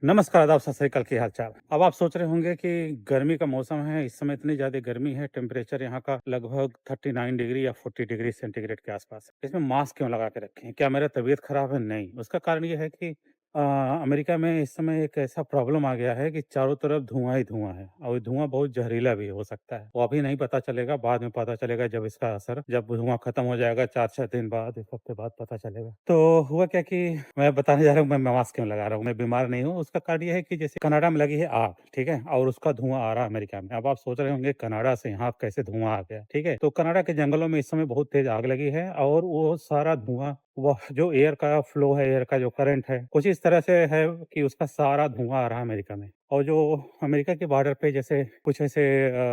नमस्कार, आदाब, सत श्री अकाल, की हाल-चाल। अब आप सोच रहे होंगे कि गर्मी का मौसम है, इस समय इतनी ज़्यादा गर्मी है, टेम्परेचर यहाँ का लगभग 39 डिग्री या 40 डिग्री सेंटीग्रेड के आसपास है। इसमें मास्क क्यों लगा के रखे हैं? क्या मेरा तबीयत खराब है? नहीं, उसका कारण ये है कि अमेरिका में इस समय एक ऐसा प्रॉब्लम आ गया है कि चारों तरफ धुआँ ही धुआँ है और धुआँ बहुत ज़हरीला भी हो सकता है। वो अभी नहीं पता चलेगा, बाद में पता चलेगा जब इसका असर जब धुआँ खत्म हो जाएगा 4-6 दिन बाद, 1 हफ्ते बाद पता चलेगा। तो हुआ क्या कि मैं बताने जा रहा हूँ मैं मास्क क्यों लगा रहा हूँ, मैं बीमार नहीं हूँ। उसका कारण ये है कि जैसे कनाडा में लगी है आग, ठीक है? और उसका धुआँ आ रहा है अमेरिका में। अब आप सोच रहे होंगे कनाडा से यहाँ कैसे धुआँ आ गया, ठीक है? तो कनाडा के जंगलों में इस समय बहुत तेज़ आग लगी है और वो सारा धुआँ वह जो एयर का फ्लो है, एयर का जो करंट है, कुछ इस तरह से है कि उसका सारा धुआँ आ रहा है अमेरिका में। और जो अमेरिका के बॉर्डर पे जैसे कुछ ऐसे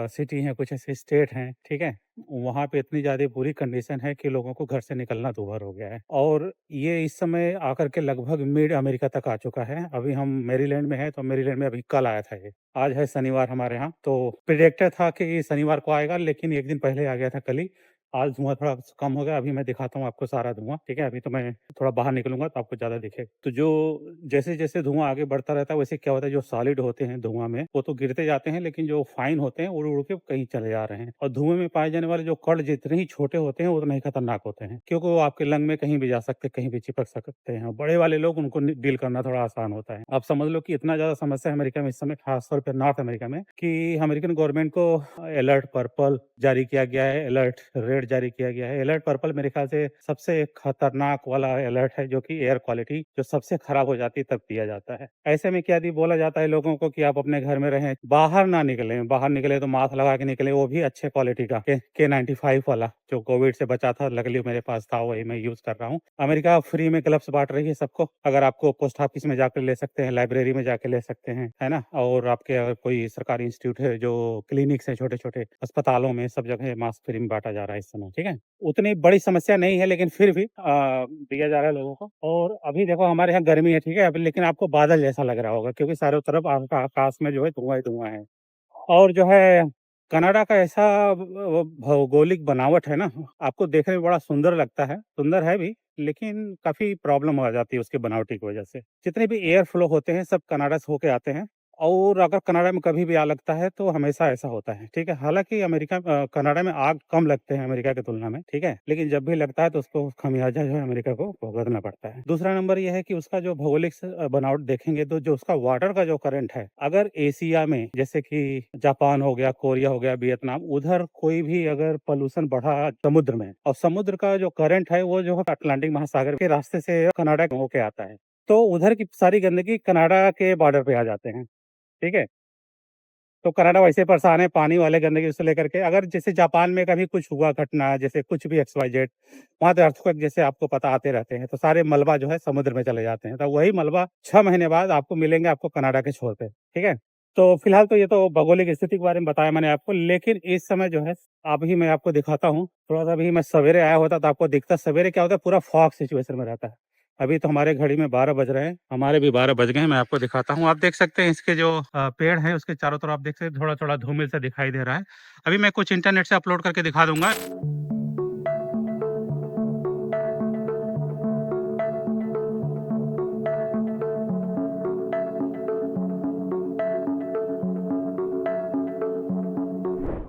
सिटी हैं, कुछ ऐसे स्टेट हैं, ठीक है? वहाँ पे इतनी ज़्यादा बुरी कंडीशन है कि लोगों को घर से निकलना दूभर हो गया है और ये इस समय आकर के लगभग मिड अमेरिका तक आ चुका है। अभी हम मैरीलैंड में हैं, तो मैरीलैंड में अभी कल आया था ये। आज है शनिवार हमारे यहाँ, तो प्रेडिक्टेड था कि शनिवार को आएगा, लेकिन 1 दिन पहले आ गया था कल ही। आज धुआँ थोड़ा कम हो गया, अभी मैं दिखाता हूँ आपको सारा धुआँ, ठीक है? अभी तो मैं थोड़ा बाहर निकलूँगा तो आपको ज़्यादा दिखेगा। तो जो जैसे-जैसे धुआँ आगे बढ़ता रहता है, वैसे क्या होता है, जो सॉलिड होते हैं धुआँ में, वो तो गिरते जाते हैं, लेकिन जो फाइन होते हैं, उड़-उड़ के कहीं चले जा रहे हैं। और धुएँ में पाए जाने वाले जो कण जितने ही छोटे होते हैं, उतने ही खतरनाक होते हैं, क्योंकि वो आपके लंग में कहीं भी जा सकते हैं, कहीं भी चिपक सकते हैं। बड़े वाले लोग उनको डील करना थोड़ा आसान होता है। आप समझ लो कि इतना ज़्यादा समस्या है अमेरिका में इस समय, खास तौर पे नॉर्थ अमेरिका में, कि अमेरिकन गवर्नमेंट को अलर्ट पर्पल जारी किया गया है, अलर्ट रेड जारी किया गया है। अलर्ट पर्पल मेरे ख्याल से सबसे खतरनाक वाला अलर्ट है, जो कि एयर क्वालिटी जो सबसे खराब हो जाती है तब दिया जाता है। ऐसे में क्या यदि बोला जाता है लोगों को कि आप अपने घर में रहें, बाहर ना निकलें, बाहर निकले तो मास्क लगा के निकलें, वो भी अच्छे क्वालिटी का K95 वाला, जो कोविड से बचा था। लकीली मेरे पास था, वही मैं यूज़ कर रहा हूँ। अमेरिका फ्री में ग्लव्स बाँट रही है सबको। अगर आपको पोस्ट ऑफिस में जाकर ले सकते हैं, लाइब्रेरी में जाके ले सकते हैं, है ना? और आपके अगर कोई सरकारी इंस्टीट्यूट है, जो क्लिनिक्स हैं छोटे-छोटे, अस्पतालों में, सब जगह मास्क फ्री में बाँटा जा रहा है इस समय, ठीक है? उतनी बड़ी समस्या नहीं है, लेकिन फिर भी दिया जा रहा है लोगों को। और अभी देखो हमारे यहाँ गर्मी है, ठीक है? अभी लेकिन आपको बादल जैसा लग रहा होगा, क्योंकि चारों तरफ आपका आकाश में जो है धुआँ ही धुआँ है। और जो है कनाडा का ऐसा भौगोलिक बनावट है ना, आपको देखने में बड़ा सुंदर लगता है, सुंदर है भी, लेकिन काफ़ी प्रॉब्लम आ जाती है उसकी बनावटी की वजह से। जितने भी एयर फ्लो होते हैं, सब कनाडा से होके आते हैं और अगर कनाडा में कभी भी आग लगता है, तो हमेशा ऐसा होता है, ठीक है? हालाँकि कनाडा में आग कम लगते हैं अमेरिका की तुलना में, ठीक है? लेकिन जब भी लगता है, तो उसको खमियाजा जो है अमेरिका को भुगतना पड़ता है। दूसरा नंबर ये है कि उसका जो भौगोलिक बनावट देखेंगे, तो जो उसका वाटर का जो करंट है, अगर एशिया में जैसे कि जापान हो गया, कोरिया हो गया, वियतनाम, उधर कोई भी अगर पॉल्यूशन बढ़ा समुद्र में, और समुद्र का जो करंट है, वो जो है अटलांटिक महासागर के रास्ते से कनाडा होके आता है, तो उधर की सारी गंदगी कनाडा के बॉर्डर पे आ जाते हैं, ठीक है? तो कनाडा वैसे परेशान है पानी वाले गंदगी से लेकर के। अगर जैसे जापान में कभी कुछ हुआ घटना, जैसे कुछ भी एक्स वाई जेड, वहाँ तो अर्थक्वेक जैसे आपको पता आते रहते हैं, तो सारे मलबा जो है समुद्र में चले जाते हैं। तो वही मलबा 6 महीने बाद आपको मिलेंगे, आपको कनाडा के छोर पे, ठीक है? तो फिलहाल तो ये तो भौगोलिक स्थिति के बारे में बताया मैंने आपको, लेकिन इस समय जो है अभी मैं आपको दिखाता हूँ। थोड़ा-सा अभी मैं सवेरे आया होता तो आपको दिखता। सवेरे क्या होता है, पूरा फॉग सिचुएशन में रहता है। अभी तो हमारे घड़ी में 12 बज रहे हैं, हमारे भी 12 बज गए हैं। मैं आपको दिखाता हूँ, आप देख सकते हैं इसके जो पेड़ हैं, उसके चारों तरफ आप देख सकते हैं थोड़ा-थोड़ा धूमिल सा दिखाई दे रहा है। अभी मैं कुछ इंटरनेट से अपलोड करके दिखा दूँगा।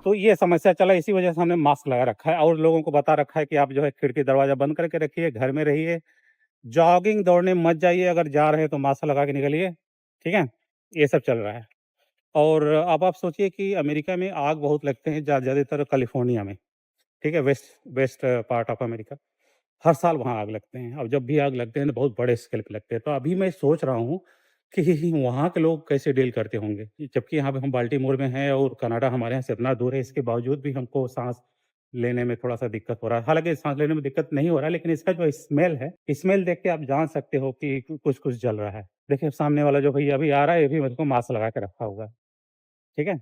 तो ये समस्या चला, इसी वजह से हमने मास्क लगा रखा है और लोगों को बता रखा है कि आप जो है खिड़की दरवाज़ा बंद करके रखिए, घर में रहिए, जॉगिंग दौड़ने मत जाइए, अगर जा रहे हैं तो मास्क लगा के निकलिए, ठीक है? ये सब चल रहा है। और अब आप सोचिए कि अमेरिका में आग बहुत लगते हैं, ज़्यादातर कैलिफ़ोर्निया में, ठीक है? West west part of America. हर साल वहाँ आग लगते हैं और जब भी आग लगते हैं तो बहुत बड़े स्केल पे लगते हैं। तो अभी मैं सोच रहा हूँ कि वहाँ के लोग कैसे डील करते होंगे? जबकि यहाँ पे हम बाल्टीमोर में हैं और कनाडा हमारे यहाँ से इतना दूर है, इसके बावजूद भी हमको साँस लेने में थोड़ा-सा दिक्कत हो रहा है। हालाँकि साँस लेने में दिक्कत नहीं हो रहा है, लेकिन इसका जो स्मेल है, स्मेल देख के आप जान सकते हो कि कुछ-कुछ जल रहा है। देखिए सामने वाला जो भैया अभी आ रहा है, ये भी मेरे को मास्क लगा के रखा हुआ है। ठीक है?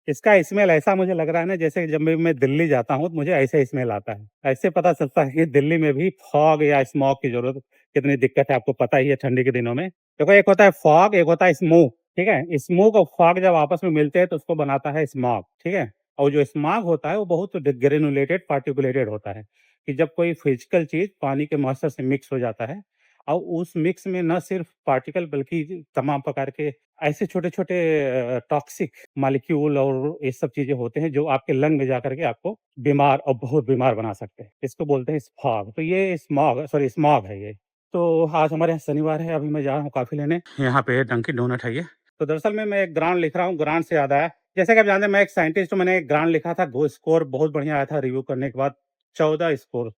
इसका स्मेल ऐसा मुझे लग रहा है ना, जैसे जब भी मैं दिल्ली जाता हूँ, तो मुझे ऐसे स्मेल आता है। ऐसे पता चलता है कि दिल्ली में भी फॉग या स्मॉग की ज़रूरत कितनी दिक्कत है, आपको पता ही है ठंडी के दिनों में। देखो, एक होता है फॉग, एक होता है स्मोक, ठीक है? स्मोक और फॉग जब आपस में मिलते हैं तो उसको बनाता है स्मॉग, ठीक है? और जो स्मॉग होता है वो बहुत ग्रेनुलेटेड, पार्टिकुलेटेड होता है, कि जब कोई फिज़िकल चीज़ पानी के मॉइस्चर से मिक्स हो जाता है और उस मिक्स में ना सिर्फ पार्टिकल बल्कि तमाम प्रकार के ऐसे छोटे-छोटे टॉक्सिक मॉलिक्यूल और ये सब चीज़ें होते हैं जो आपके लंग में जाकर के आपको बीमार और बहुत बीमार बना सकते हैं। इसको बोलते हैं स्फॉग। तो ये स्मॉग है ये। तो आज हमारे यहाँ शनिवार है, अभी मैं जा रहा हूँ कॉफ़ी लेने। यहाँ पे डंकिन डोनट है ये। तो दरअसल में मैं एक ग्रांड लिख रहा हूँ, ग्रांड से याद आया, जैसे कि आप जानते हैं मैं एक साइंटिस्ट हूँ, मैंने एक ग्रांड लिखा था, वो स्कोर बहुत बढ़िया आया था रिव्यू करने के बाद, 14 स्कोर।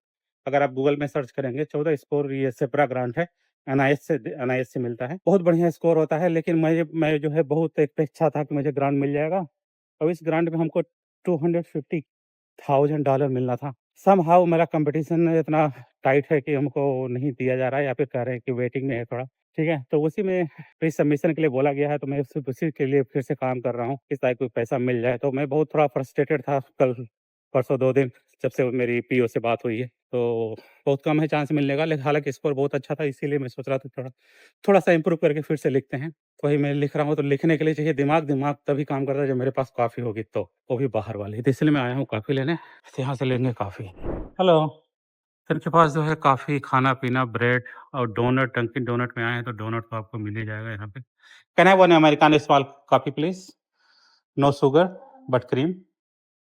अगर आप गूगल में सर्च करेंगे 14 स्कोर, ये सेप्रा ग्रांट है, एनआईएस से मिलता है। बहुत बढ़िया स्कोर होता है, लेकिन मैं जो है बहुत अपेक्षा था कि मुझे ग्रांट मिल जाएगा। और इस ग्रांट में हमको $250,000 मिलना था। समहाउ मेरा कॉम्पिटिशन इतना टाइट है कि हमको नहीं दिया जा रहा है, या फिर कह रहे हैं कि वेटिंग में है थोड़ा, ठीक है? तो उसी में प्री सबमिशन के लिए बोला गया है, तो मैं उसी के लिए फिर से काम कर रहा हूँ, कि ताकि कोई पैसा मिल जाए। तो मैं बहुत थोड़ा फ्रस्ट्रेटेड था कल, परसों 2 दिन, जब से मेरी पीओ से बात हुई है। तो बहुत कम है चांस मिलने का, लेकिन हालाँकि स्कोर बहुत अच्छा था, इसीलिए मैं सोच रहा था थोड़ा-सा इम्प्रूव करके फिर से लिखते हैं। वही मैं लिख रहा हूँ, तो लिखने के लिए चाहिए दिमाग, दिमाग तभी काम करता है जब मेरे पास कॉफ़ी होगी तो, वो भी बाहर वाली। तो इसलिए मैं आया हूँ कॉफ़ी लेने, तो यहाँ से लेंगे कॉफ़ी। हेलो, तो इनके पास जो है काफ़ी खाना-पीना, ब्रेड और डोनट, डंकिन डोनट में आए हैं तो डोनट तो आपको मिल ही जाएगा यहाँ पे। Can I have one Americano small coffee please? No sugar but cream?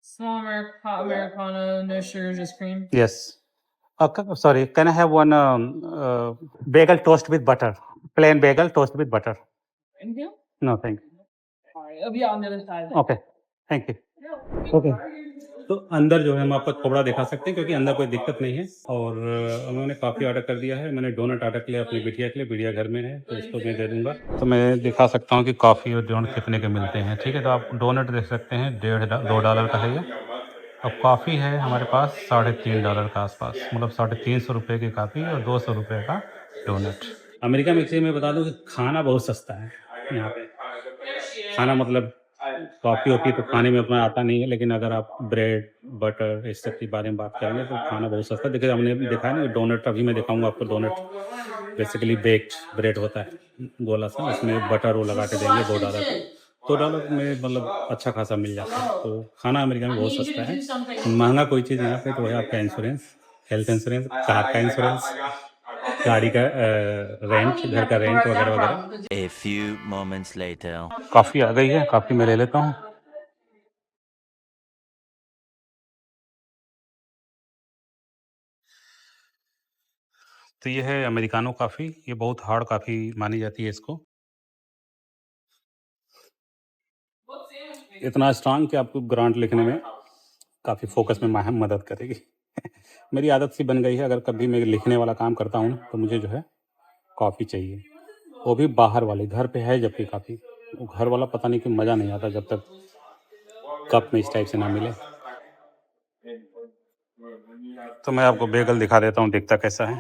Small hot Americano, no sugar, just cream. Yes. Sorry, can I have one bagel toast with butter? Plain bagel toast with butter. Thank you. No, thank you. All right, it'll be on the other side. Okay, thank you. Okay, तो अंदर जो है हम आपको थोड़ा दिखा सकते हैं, क्योंकि अंदर कोई दिक्कत नहीं है। और उन्होंने काफ़ी ऑर्डर कर दिया है, मैंने डोनट ऑर्डर किया अपनी बिटिया के लिए, बिटिया घर में है तो उसको मैं दे दूंगा। तो मैं दिखा सकता हूँ कि कॉफ़ी और डोनट कितने के मिलते हैं, ठीक है? तो आप डोनट देख सकते हैं, $2 का है ये। अब कॉफ़ी है हमारे पास $3.5 के आसपास, मतलब ₹350 की कॉफ़ी और ₹200 का डोनट। अमेरिका में एक चीज़ मैं बता दूँ कि खाना बहुत सस्ता है यहाँ पे। खाना मतलब कॉफ़ी-वॉफ़ी तो खाने में उतना आता नहीं है, लेकिन अगर आप ब्रेड, बटर इस सब के बारे में बात करेंगे तो खाना बहुत सस्ता है। देखिए हमने देखा है ना डोनट, अभी मैं दिखाऊँगा आपको डोनट, बेसिकली बेक्ड ब्रेड होता है, गोला सा, उसमें बटर वो लगा के देंगे $2 का। $2 में मतलब अच्छा खासा मिल जाता है। तो खाना अमेरिका में बहुत सस्ता है। महँगा कोई चीज़ यहाँ पे तो है आपका इंश्योरेंस, हेल्थ इंश्योरेंस, कार का इंश्योरेंस, गाड़ी का रेंट, घर का रेंट वगैरह-वगैरह। A few moments later. Coffee आ गई है, कॉफ़ी मैं ले लेता हूँ। तो ये है अमेरिकानो कॉफ़ी, ये बहुत हार्ड कॉफ़ी मानी जाती है इसको। इतना स्ट्रॉन्ग कि आपको ग्रांट लिखने में काफ़ी फ़ोकस में मदद करेगी। मेरी आदत सी बन गई है, अगर कभी मैं लिखने वाला काम करता हूँ ना, तो मुझे जो है कॉफ़ी चाहिए। वो भी बाहर वाली, घर पे है जबकि कॉफ़ी, वो घर वाला पता नहीं क्यों मज़ा नहीं आता जब तक कप में इस टाइप से ना मिले। तो मैं आपको बेगल दिखा देता हूँ, दिखता कैसा है।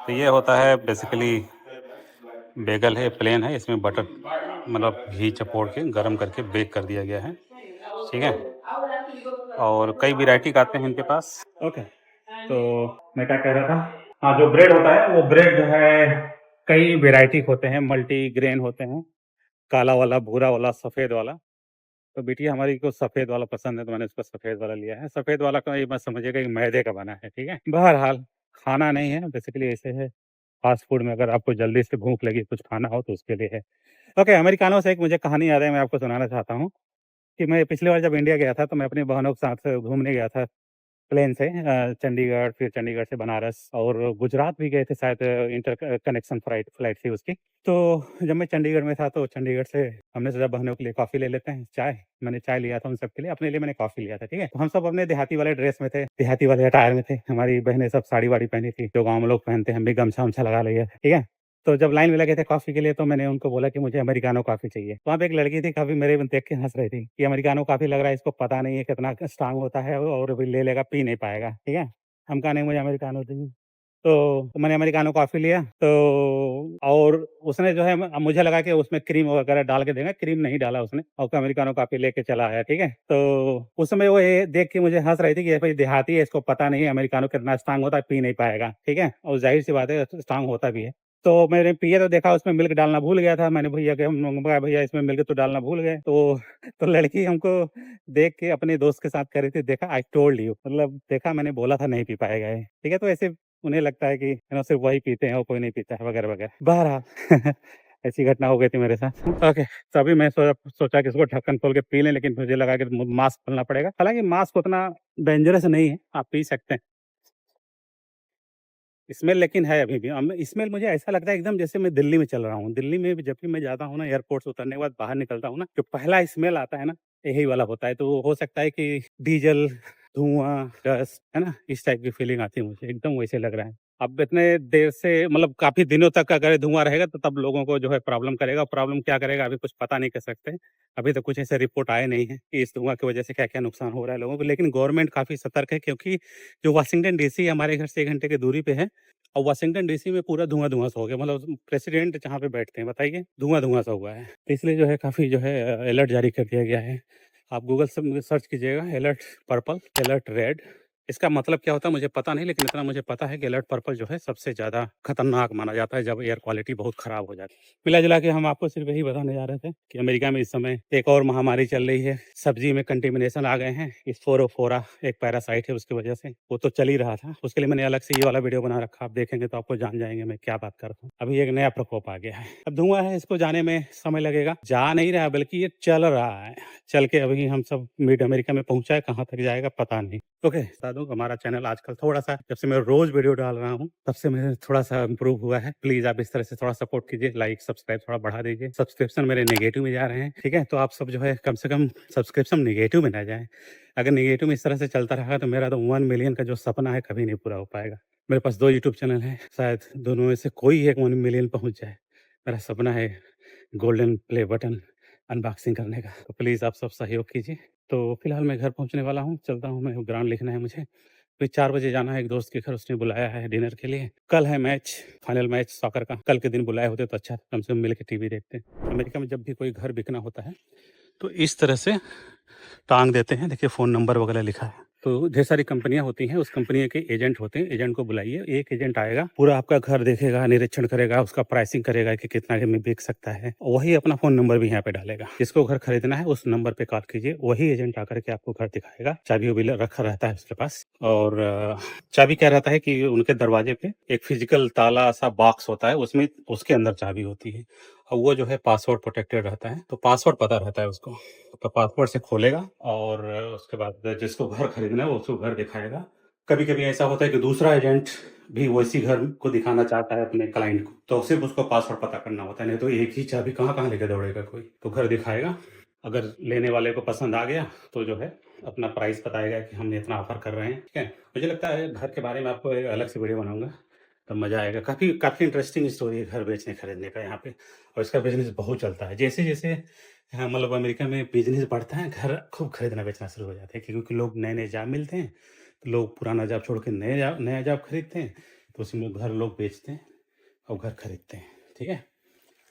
तो ये होता है बेसिकली बेगल है, प्लेन है, इसमें बटर मतलब घी चपोड़ के गरम करके बेक कर दिया गया है, ठीक है? और कई वैरायटी का आते हैं इनके पास। ओके, तो मैं क्या कह रहा था, हाँ, जो ब्रेड होता है वो ब्रेड जो है कई वैरायटी होते हैं, मल्टी ग्रेन होते हैं, काला वाला, भूरा वाला, सफ़ेद वाला। तो बिटिया हमारी को सफ़ेद वाला पसंद है, तो मैंने उसको सफ़ेद वाला लिया है। सफ़ेद वाला का ये मत समझिएगा कि मैदे का बना है, ठीक है? बहरहाल खाना नहीं है, बेसिकली ऐसे है, फ़ास्ट फूड में अगर आपको जल्दी से भूख लगी, कुछ खाना हो तो उसके लिए है। ओके, अमेरिकानो से एक मुझे कहानी याद है, मैं आपको सुनाना चाहता हूँ कि मैं पिछली बार जब इंडिया गया था, तो मैं अपनी बहनों के साथ घूमने गया था प्लेन से, चंडीगढ़, फिर चंडीगढ़ से बनारस और गुजरात भी गए थे शायद, इंटर कनेक्शन फ्लाइट थी उसकी। तो जब मैं चंडीगढ़ में था, तो चंडीगढ़ से हमने सोचा बहनों के लिए कॉफ़ी ले लेते हैं, चाय। मैंने चाय लिया था उन सबके लिए, अपने लिए मैंने कॉफ़ी लिया था, ठीक है? तो हम सब अपने देहाती वाले ड्रेस में थे, देहाती वाले अटायर में थे। हमारी बहनें सब साड़ी-वाड़ी पहनी थी, जो गाँव में लोग पहनते हैं, हम भी गमछा-वमछा लगा लिए, ठीक है? तो जब लाइन में लगे थे कॉफ़ी के लिए, तो मैंने उनको बोला कि मुझे अमेरिकानो कॉफ़ी चाहिए। वहाँ पे एक लड़की थी, काफ़ी मेरे देख के हँस रही थी कि अमेरिकानो कॉफ़ी लग रहा है इसको पता नहीं है कितना स्ट्रॉन्ग होता है, और अभी ले लेगा, पी नहीं पाएगा, ठीक है? हम कहा नहीं, मुझे अमेरिकानो चाहिए। तो मैंने अमेरिकानो कॉफ़ी लिया, तो और उसने जो है मुझे लगा कि उसमें क्रीम वगैरह डाल के देगा, क्रीम नहीं डाला उसने, और अमेरिकानो कॉफ़ी लेके चला आया, ठीक है? तो उस समय वो ये देख के मुझे हँस रही थी कि ये भाई देहाती है, इसको पता नहीं है अमेरिकानो कितना स्ट्रॉन्ग होता है, पी नहीं पाएगा, ठीक है? और ज़ाहिर-सी बात है स्ट्रॉन्ग होता भी है। तो मैंने पिया तो देखा उसमें मिल्क डालना भूल गया था। मैंने भैया के हम कहा भैया इसमें मिल्क तो डालना भूल गए। तो लड़की हमको देख के अपने दोस्त के साथ कह रही थी, देखा आई टोल्ड यू, मतलब देखा मैंने बोला था नहीं पी पाएगा ये। ठीक है? तो ऐसे उन्हें लगता है कि सिर्फ वही पीते हैं और कोई नहीं पीता है वगैरह वगैरह। बहरहाल ऐसी घटना हो गई थी मेरे साथ। ओके, तभी मैं सोचा कि इसको ढक्कन खोल के पी लें, लेकिन मुझे लगा कि मास्क खोलना पड़ेगा। हालांकि मास्क उतना डेंजरस नहीं है, आप पी सकते हैं। स्मेल लेकिन है अभी भी। स्मेल मुझे ऐसा लगता है एकदम जैसे मैं दिल्ली में चल रहा हूँ। दिल्ली में भी जब भी मैं जाता हूँ ना, एयरपोर्ट से उतरने के बाद बाहर निकलता हूँ ना, जो पहला स्मेल आता है ना, यही वाला होता है। तो हो सकता है कि डीजल, धुआं, डस्ट, है ना, इस टाइप की फीलिंग आती है मुझे, एकदम वैसे लग रहा है। अब इतने देर से मतलब काफी दिनों तक अगर धुआं रहेगा तो तब लोगों को जो है प्रॉब्लम करेगा। प्रॉब्लम क्या करेगा अभी कुछ पता नहीं कर सकते। अभी तो कुछ ऐसे रिपोर्ट आए नहीं है कि इस धुआं की वजह से क्या क्या नुकसान हो रहा है लोगों को। लेकिन गवर्नमेंट काफी सतर्क है, क्योंकि जो वाशिंगटन डीसी हमारे घर से 1 घंटे की दूरी पे है, और वाशिंगटन डीसी में पूरा धुआं सा हो गया। मतलब प्रेसिडेंट जहाँ पे बैठते हैं, बताइए, धुआं सा हुआ है। तो इसलिए जो है काफ़ी जो है अलर्ट जारी कर दिया गया है। आप गूगल से सर्च कीजिएगा, अलर्ट पर्पल, अलर्ट रेड। इसका मतलब क्या होता है मुझे पता नहीं, लेकिन इतना मुझे पता है कि अलर्ट पर्पल जो है सबसे ज़्यादा खतरनाक माना जाता है जब एयर क्वालिटी बहुत ख़राब हो जाती है। मिला जुला के हम आपको सिर्फ यही बताने जा रहे थे कि अमेरिका में इस समय एक और महामारी चल रही है। सब्जी में कंटेमिनेशन आ गए हैं। इस फोरा एक पैरासाइट है, उसकी वजह से वो तो चल ही रहा था। उसके लिए मैंने अलग से ये वाला वीडियो बना रखा, आप देखेंगे तो आपको जान जाएंगे मैं क्या बात कर रहा हूँ। अभी एक नया प्रकोप आ गया है। अब धुआं है, इसको जाने में समय लगेगा। जा नहीं रहा बल्कि ये चल रहा है। चल के अभी हम सब मिड अमेरिका में पहुंचा है, कहाँ तक जाएगा पता नहीं। ओके, बता दूं हमारा चैनल आजकल थोड़ा सा, जब से मैं रोज वीडियो डाल रहा हूँ तब से मेरे थोड़ा सा इम्प्रूव हुआ है। प्लीज आप इस तरह से थोड़ा सपोर्ट कीजिए, लाइक सब्सक्राइब थोड़ा बढ़ा दीजिए। सब्सक्रिप्शन मेरे नेगेटिव में जा रहे हैं, ठीक है, तो आप सब जो है कम से कम सब्सक्रिप्शन नेगेटिव में ना जाए। अगर नेगेटिव में इस तरह से चलता रहा तो मेरा तो 1 मिलियन का जो सपना है कभी नहीं पूरा हो पाएगा। मेरे पास 2 यूट्यूब चैनल है, शायद दोनों में से कोई एक 1 मिलियन पहुंच जाए। मेरा सपना है गोल्डन प्ले बटन अनबॉक्सिंग करने का। तो प्लीज़ आप सब सहयोग कीजिए। तो फिलहाल मैं घर पहुंचने वाला हूँ, चलता हूँ, मैं ग्राउंड लिखना है मुझे। फिर 4 बजे जाना है एक दोस्त के घर, उसने बुलाया है डिनर के लिए। कल है मैच, फाइनल मैच सॉकर का। कल के दिन बुलाए होते तो अच्छा था, कम से कम मिल के टीवी देखते। अमेरिका में जब भी कोई घर बिकना होता है तो इस तरह से टांग देते हैं। देखिए फ़ोन नंबर वगैरह लिखा है। तो ढेर सारी कंपनियां होती हैं, उस कंपनी के एजेंट होते हैं। एजेंट को बुलाइए, एक एजेंट आएगा, पूरा आपका घर देखेगा, निरीक्षण करेगा, उसका प्राइसिंग करेगा कि कितना में बिक सकता है। वही अपना फ़ोन नंबर भी यहाँ पे डालेगा। जिसको घर खरीदना है उस नंबर पे कॉल कीजिए, वही एजेंट आकर के आपको घर दिखाएगा। चाबी उबी रखा रहता है उसके पास, और चाबी क्या रहता है कि उनके दरवाजे पे एक फिजिकल ताला सा बॉक्स होता है, उसमें उसके अंदर चाबी होती है, और वो जो है पासवर्ड प्रोटेक्टेड रहता है। तो पासवर्ड पता रहता है उसको, तो पासवर्ड से खोलेगा और उसके बाद जिसको घर खरीदना है वो उसको घर दिखाएगा। कभी कभी ऐसा होता है कि दूसरा एजेंट भी वैसी घर को दिखाना चाहता है अपने क्लाइंट को, तो सिर्फ उसको पासवर्ड पता करना होता है, नहीं तो एक ही चाबी कहाँ कहाँ लेकर दौड़ेगा कोई। तो घर दिखाएगा, अगर लेने वाले को पसंद आ गया तो जो है अपना प्राइस बताएगा कि हम इतना ऑफर कर रहे हैं, ठीक है। मुझे लगता है घर के बारे में आपको एक अलग से वीडियो बनाऊंगा, तब मज़ा आएगा। काफ़ी इंटरेस्टिंग स्टोरी है घर बेचने खरीदने का यहाँ पे, और इसका बिजनेस बहुत चलता है। जैसे जैसे हाँ, मतलब अमेरिका में बिजनेस बढ़ता है, घर खूब खरीदना बेचना शुरू हो जाते हैं, क्योंकि लोग नए नए जॉब मिलते हैं, तो लोग पुराना जॉब छोड़ के नया जॉब खरीदते हैं, तो उसी में घर लोग बेचते हैं और घर खरीदते हैं, ठीक है।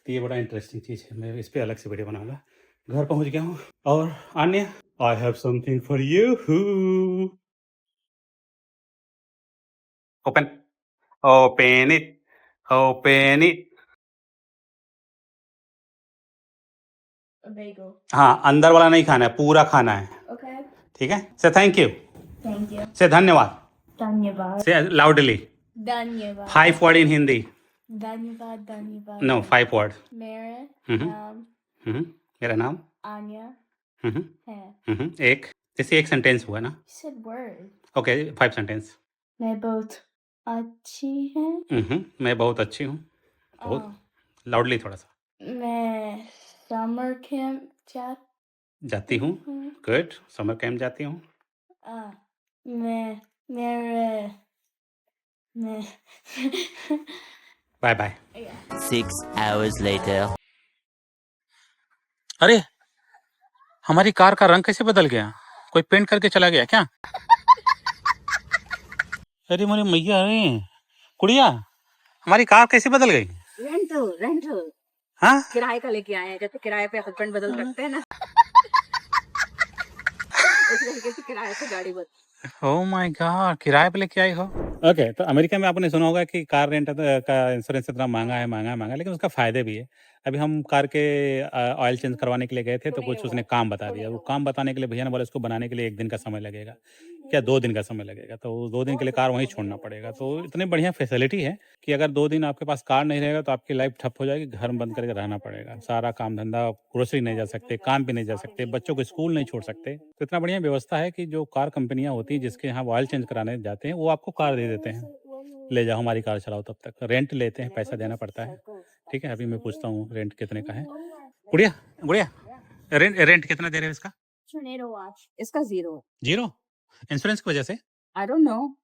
तो ये बड़ा इंटरेस्टिंग चीज़ है, मैं इस पर अलग से वीडियो बनाऊंगा। घर पहुंच गया हूँ, और Anya, I have something for you. Open, open it, open it. A bagel. हाँ, अंदर वाला नहीं खाना है, पूरा खाना है, Okay. ठीक है। से थैंक यू, Thank you. से धन्यवाद, Dhanyavad. Say loudly. Dhanyavad. 5 word in Hindi. Dhanyavad. Dhanyavad. No 5 word. Mera. Mhm. मेरा नाम। Anya. Mhm. है. एक, जैसे एक सेंटेंस हुआ ना। You said word. Okay, 5 sentence. मैं बहुत अच्छी है. मैं बहुत अच्छी हूँ, बहुत लाउडली थोड़ा सा। मैं summer camp जाती हूँ, गुड, समर कैंप जाती हूँ। मैं मेरे मैं बाय बाय। 6 hours later. अरे, हमारी कार का रंग कैसे बदल गया? कोई पेंट करके चला गया क्या? अरे मेरी मैया, अरे कुड़िया, हमारी कार कैसे बदल गई? रेंटल हाँ, किराए का लेके आए हैं, जैसे किराए पे हस्बैंड बदल सकते हैं ना, इस तरीके से किराए पे गाड़ी बदल। ओह माय गॉड, किराए पे लेके आई हो। ओके, तो अमेरिका में आपने सुना होगा कि कार रेंट का इंश्योरेंस इतना महंगा है, लेकिन उसका फायदे भी है। अभी हम कार के ऑयल चेंज करवाने के लिए गए थे, तो कुछ उसने काम बता दिया। वो काम बताने के लिए भैया ने बोला इसको बनाने के लिए 1 दिन का समय लगेगा, क्या 2 दिन का समय लगेगा, तो 2 दिन के लिए कार वहीं छोड़ना पड़ेगा। तो इतनी बढ़िया फैसिलिटी है कि अगर 2 दिन आपके पास कार नहीं रहेगा तो आपकी लाइफ ठप हो जाएगी, घर बंद करके रहना पड़ेगा। सारा काम धंधा, ग्रोसरी नहीं जा सकते, काम पे नहीं जा सकते, बच्चों को स्कूल नहीं छोड़ सकते। तो इतना बढ़िया व्यवस्था है कि जो कार कंपनियाँ होती हैं जिसके यहाँ ऑयल चेंज कराने जाते हैं, वो आपको कार दे देते हैं। ले जाओ हमारी कार चलाओ तब तक। रेंट लेते हैं, पैसा देना पड़ता है। ठीक है, अभी मैं पूछता हूँ रेंट कितने का है। गुड़िया, गुड़िया, रेंट कितना दे रहे हो इसका? इसका 0 है। 0? इंश्योरेंस की वजह से? आई डोंट नो,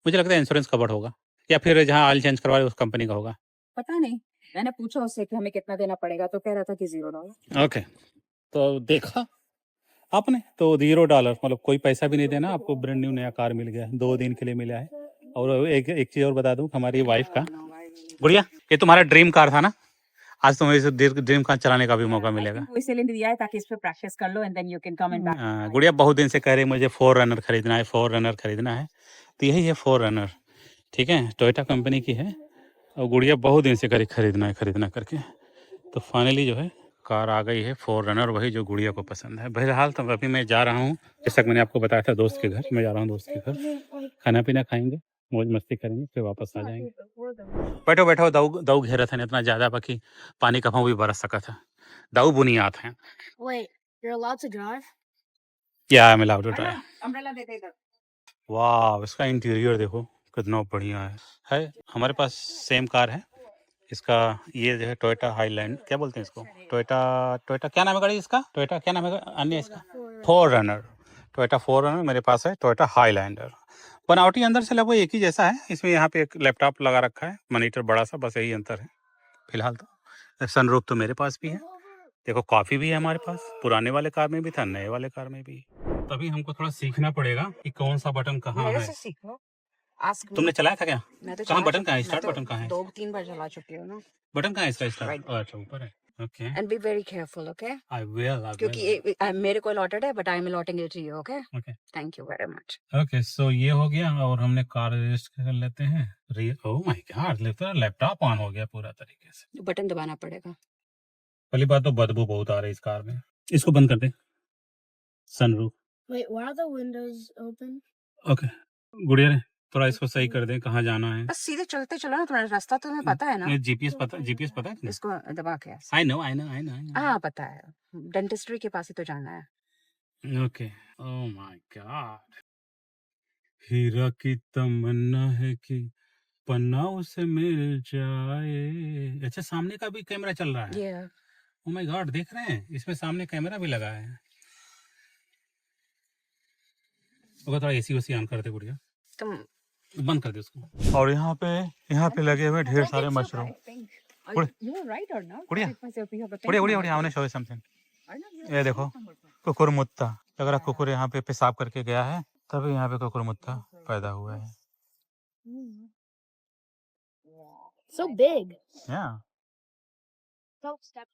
मुझे लगता है इंश्योरेंस कवर्ड होगा, या फिर जहाँ ऑयल चेंज करवा रहे उस कंपनी का होगा। पता नहीं। मैंने पूछा उससे कि हमें कितना देना पड़ेगा, तो कह रहा था कि $0। ओके, तो देखा आपने, तो $0 मतलब कोई पैसा भी नहीं देना, आपको ब्रांड न्यू नया कार मिल गया है, 2 दिन के लिए मिला है। और एक चीज़ और बता दूँ, हमारी वाइफ का, गुड़िया ये तुम्हारा ड्रीम कार था ना, आज तुम्हें इस ड्रीम कार चलाने का भी मौका मिलेगा। वो इसीलिए दिया है ताकि इस पे प्रैक्टिस कर लो and then you can come and back. Gudiya बहुत दिन से कह रही मुझे 4Runner खरीदना है, 4Runner खरीदना है, तो यही है 4Runner। ठीक है, टोयोटा कंपनी की है, और गुड़िया बहुत दिन से खरीदना है खरीदना करके, तो फाइनली जो है कार आ गई है 4Runner, वही जो गुड़िया को पसंद है। बहरहाल तो अभी मैं जा रहा हूँ, जैसा कि मैंने आपको बताया था, दोस्त के घर। मैं जा रहा हूँ दोस्त के घर, खाना पीना खाएंगे, मौज मस्ती करेंगे, फिर वापस आ जाएंगे। बैठो बैठो, दाऊ घेरा था इतना ज़्यादा बाकी पानी का भी बरस सका था। दाऊ बुनियाद है। Wait, you're allowed to drive? या मैं लाउड ड्राइव। अम्ब्रेला दे दे इधर। वाह, इसका इंटीरियर देखो कितना बढ़िया है। हमारे पास सेम कार है इसका, ये जो है टोयोटा हाईलैंड, क्या बोलते हैं इसको, टोयोटा क्या नाम है गाड़ी इसका, टोयोटा क्या नाम है अन्य इसका, 4Runner। टोयोटा 4Runner मेरे पास है, टोयोटा हाईलैंडर। बनावटी अंदर से लगभग एक ही जैसा है। इसमें यहाँ पे एक लैपटॉप लगा रखा है, मॉनिटर बड़ा सा, बस यही अंतर है फिलहाल। तो सनरूफ तो मेरे पास भी है, देखो कॉफी भी है हमारे पास, पुराने वाले कार में भी था, नए वाले कार में भी। तभी हमको थोड़ा सीखना पड़ेगा कि कौन सा बटन कहाँ मेरे है। से सीखो। आस्क तुमने चलाया था क्या? मैं तो कहाँ चला बटन कहाँ है? चुकी- स्टार्ट मैं तो बटन कहाँ है? 2-3 बार चला चुकी हूँ ना। बटन कहाँ है इसका स्टार्ट? Right. अच्छा ऊपर है। Okay, and be very careful, okay? I will. क्योंकि मेरे को अलॉटेड है but I am allotting it to you, okay? Okay thank you very much. Okay, so ये हो गया, और हमने कार रजिस्टर कर लेते हैं। Oh my God, laptop on हो गया पूरा तरीके से। बटन दबाना पड़ेगा। पहली बात तो बदबू बहुत आ रही है इस कार में। इसको बंद कर दे, sunroof. Wait, why are the windows open? Okay Gudiya रे, थोड़ा इसको सही कर दे, कहाँ जाना है। बस सीधे चलते चलो ना, तुम्हारा रास्ता तुम्हें पता है ना। जीपीएस पता है तुम्हें? इसको दबा के ऐसे। I know. हाँ पता है, डेंटिस्ट्री के पास ही तो जाना है। ओके, ओह माय गॉड, हीरा की तमन्ना है कि पन्ना उसे मिल जाए। अच्छा, सामने का भी कैमरा चल रहा है। ये ओह माय गॉड, देख रहे हैं इसमें सामने कैमरा भी लगा है। ओके, थोड़ा एसी वैसी ऑन कर दे गुड़िया, तुम बंद कर दे उसको। और यहाँ पे लगे हुए ढेर सारे मशरूम। गुड़िया गुड़िया, हमने शो समथिंग, ये देखो कुकुरमुत्ता। लग रहा कुकुर यहाँ पे पेशाब करके गया है, तभी यहाँ पे कुकुरमुत्ता पैदा हुआ है। So big. Yeah. Don't step